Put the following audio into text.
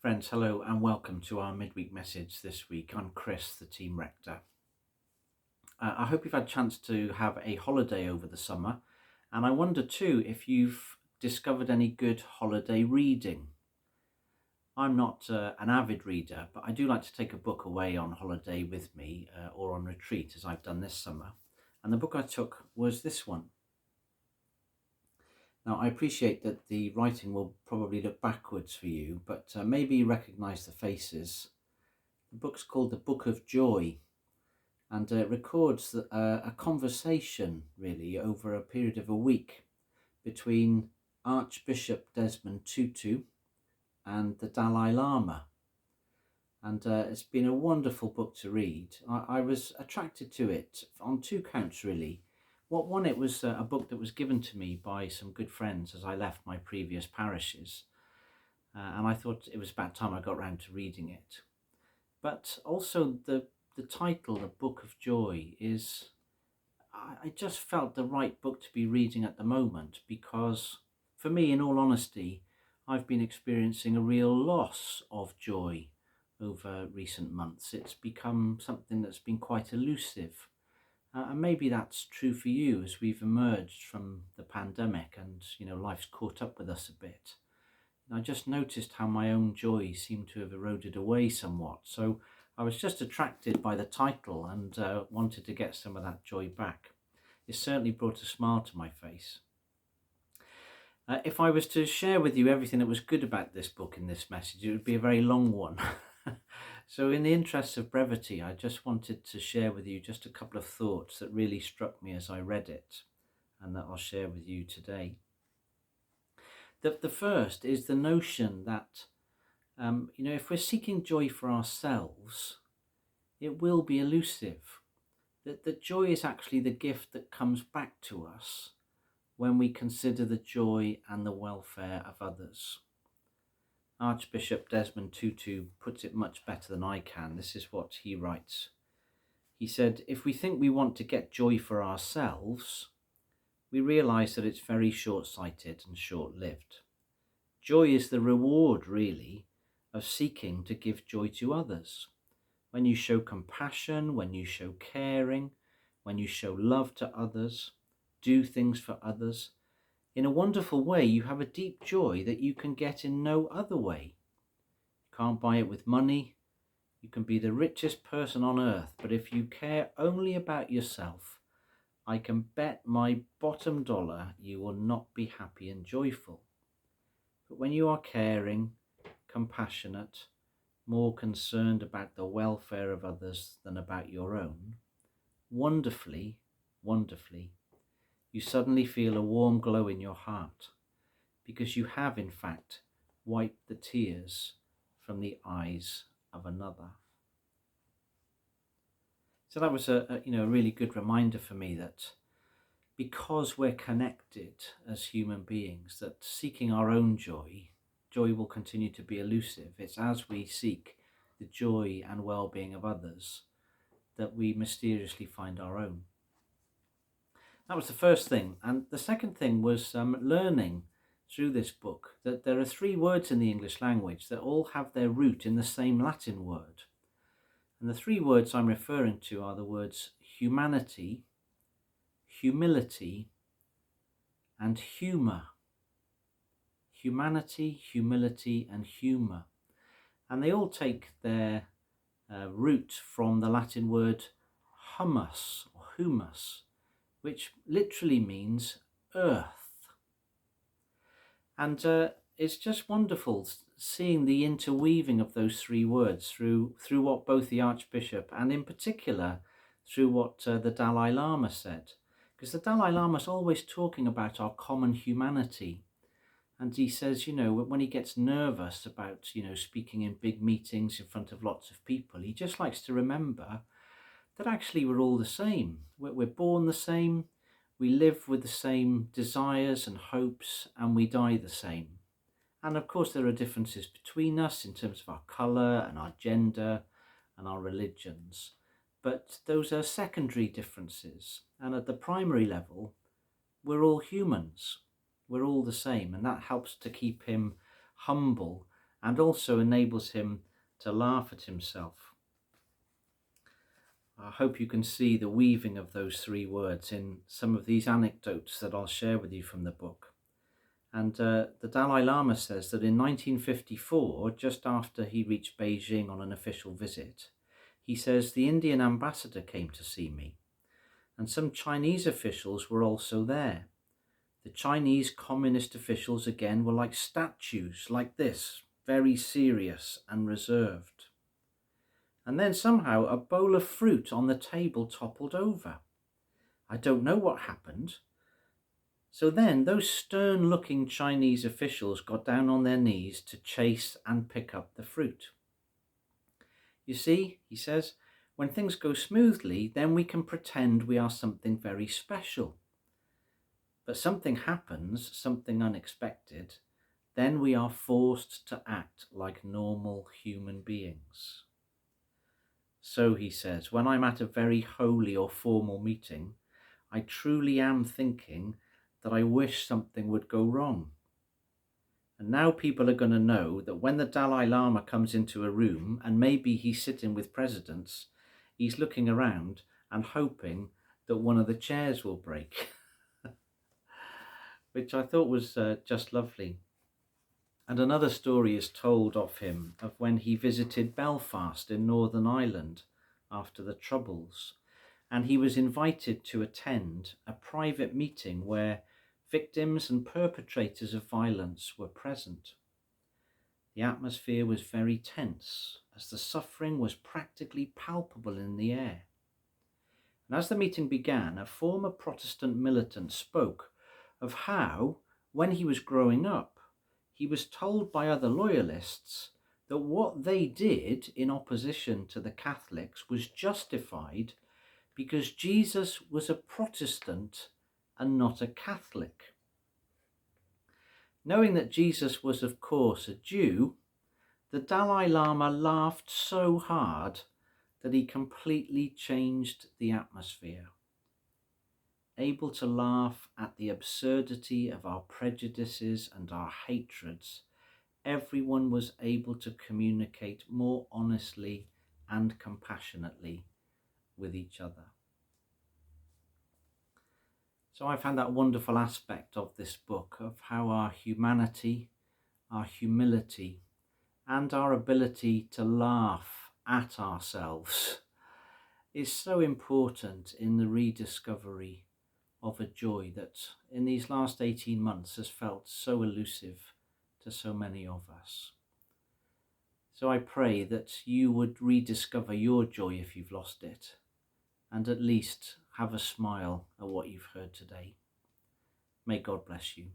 Friends, hello and welcome to our midweek message this week. I'm Chris, the team rector. I hope you've had a chance to have a holiday over the summer, and I wonder too if you've discovered any good holiday reading. I'm not an avid reader, but I do like to take a book away on holiday with me or on retreat, as I've done this summer. And the book I took was this one. Now, I appreciate that the writing will probably look backwards for you, but maybe you recognise the faces. The book's called The Book of Joy, and it records a conversation, really, over a period of a week between Archbishop Desmond Tutu and the Dalai Lama. And it's been a wonderful book to read. I was attracted to it on two counts, really. One, it was a book that was given to me by some good friends as I left my previous parishes. And I thought it was about time I got round to reading it. But also the title, The Book of Joy, I just felt the right book to be reading at the moment because, for me, in all honesty, I've been experiencing a real loss of joy over recent months. It's become something that's been quite elusive. And maybe that's true for you as we've emerged from the pandemic and, life's caught up with us a bit. I just noticed how my own joy seemed to have eroded away somewhat. So I was just attracted by the title and wanted to get some of that joy back. It certainly brought a smile to my face. If I was to share with you everything that was good about this book in this message, it would be a very long one. So in the interest of brevity, I just wanted to share with you just a couple of thoughts that really struck me as I read it and that I'll share with you today. The first is the notion that, if we're seeking joy for ourselves, it will be elusive. That joy is actually the gift that comes back to us when we consider the joy and the welfare of others. Archbishop Desmond Tutu puts it much better than I can. This is what he writes. He said, if we think we want to get joy for ourselves, we realise that it's very short-sighted and short-lived. Joy is the reward, really, of seeking to give joy to others. When you show compassion, when you show caring, when you show love to others, do things for others, in a wonderful way, you have a deep joy that you can get in no other way. You can't buy it with money. You can be the richest person on earth, but if you care only about yourself, I can bet my bottom dollar you will not be happy and joyful. But when you are caring, compassionate, more concerned about the welfare of others than about your own, wonderfully, you suddenly feel a warm glow in your heart because you have, in fact, wiped the tears from the eyes of another. So that was a really good reminder for me that because we're connected as human beings, that seeking our own joy will continue to be elusive. It's as we seek the joy and well-being of others that we mysteriously find our own. That was the first thing. And the second thing was learning through this book that there are three words in the English language that all have their root in the same Latin word. And the three words I'm referring to are the words humanity, humility, and humour. Humanity, humility, and humour. And they all take their root from the Latin word humus, or humus, which literally means earth. And it's just wonderful seeing the interweaving of those three words through what both the Archbishop and in particular through what the Dalai Lama said. Because the Dalai Lama is always talking about our common humanity. And he says, when he gets nervous about, speaking in big meetings in front of lots of people, he just likes to remember that actually we're all the same. We're born the same, we live with the same desires and hopes, and we die the same. And of course there are differences between us in terms of our colour and our gender and our religions. But those are secondary differences. And at the primary level, we're all humans. We're all the same. And that helps to keep him humble and also enables him to laugh at himself. I hope you can see the weaving of those three words in some of these anecdotes that I'll share with you from the book. And the Dalai Lama says that in 1954, just after he reached Beijing on an official visit, he says the Indian ambassador came to see me, and some Chinese officials were also there. The Chinese communist officials again were like statues, like this, very serious and reserved. And then somehow a bowl of fruit on the table toppled over. I don't know what happened. So then those stern-looking Chinese officials got down on their knees to chase and pick up the fruit. You see, he says, when things go smoothly, then we can pretend we are something very special. But something happens, something unexpected, then we are forced to act like normal human beings. So, he says, when I'm at a very holy or formal meeting, I truly am thinking that I wish something would go wrong. And now people are going to know that when the Dalai Lama comes into a room, and maybe he's sitting with presidents, he's looking around and hoping that one of the chairs will break. Which I thought was just lovely. And another story is told of him, of when he visited Belfast in Northern Ireland after the Troubles, and he was invited to attend a private meeting where victims and perpetrators of violence were present. The atmosphere was very tense, as the suffering was practically palpable in the air. And as the meeting began, a former Protestant militant spoke of how, when he was growing up, he was told by other loyalists that what they did in opposition to the Catholics was justified because Jesus was a Protestant and not a Catholic. Knowing that Jesus was, of course, a Jew, the Dalai Lama laughed so hard that he completely changed the atmosphere. Able to laugh at the absurdity of our prejudices and our hatreds, everyone was able to communicate more honestly and compassionately with each other. So I found that wonderful aspect of this book of how our humanity, our humility, and our ability to laugh at ourselves is so important in the rediscovery of a joy that in these last 18 months has felt so elusive to so many of us. So I pray that you would rediscover your joy if you've lost it, and at least have a smile at what you've heard today. May God bless you.